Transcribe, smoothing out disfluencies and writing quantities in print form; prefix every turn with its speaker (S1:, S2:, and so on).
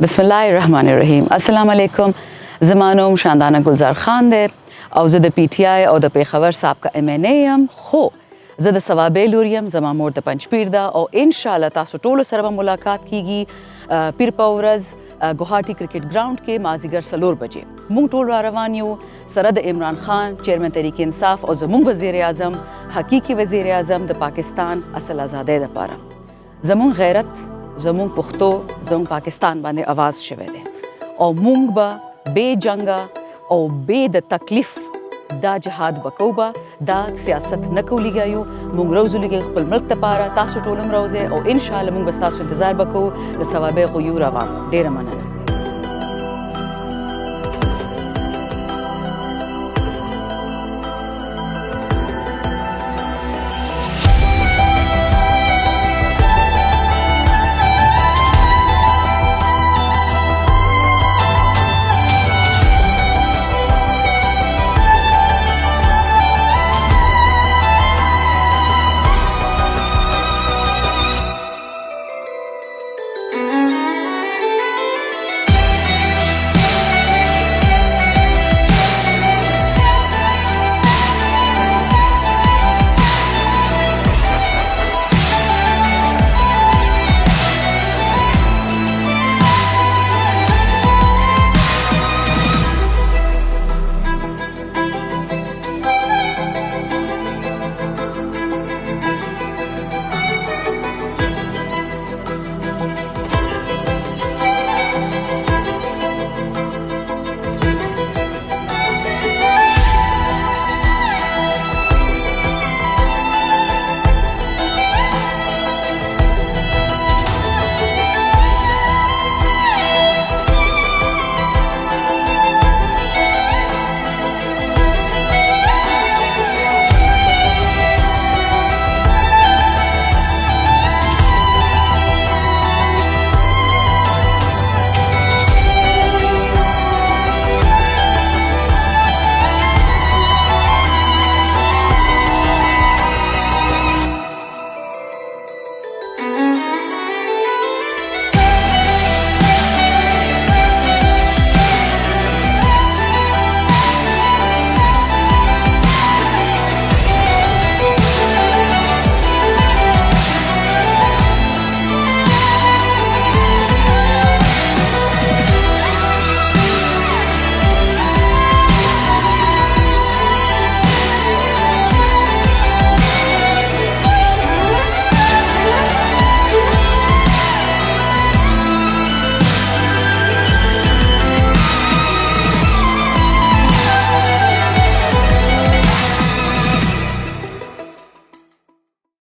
S1: بسم الله الرحمن الرحیم. السلام علیکم. زما نوم شاندانہ گلزار خان دی او زه د پی ټی آی او د پیښور سابقہ ام ان ای یم، خو زه د صوابی لور یم. زما مور د پنجپیر ده او ان شاء الله تاسو ټولو سره به ملاقات کیږي پیر په ورځ ګوهاټي کرکټ ګراوند کې مازدیګر 4 بجې. موږ ټول را روان یو سره د عمران خان چیرمن تحریک انصاف او زموږ وزیر اعظم حقیقي وزیر اعظم د پاکستان اصل آزادۍ لپاره. زموږ غیرت، زموږ پښتو، زموږ پاکستان باندې आवाज شوی دی او موږ به بې جنګه او بې د تکلیف دا جهاد وکړو، به دا سیاست نه کوو لګیو. موږ روزو لګي خپل ملک لپاره، تاسو ټول هم روزئ او ان شاء الله موږ به ستاسو انتظار وکړو د صوابی غیور عوام. ډېره مننه.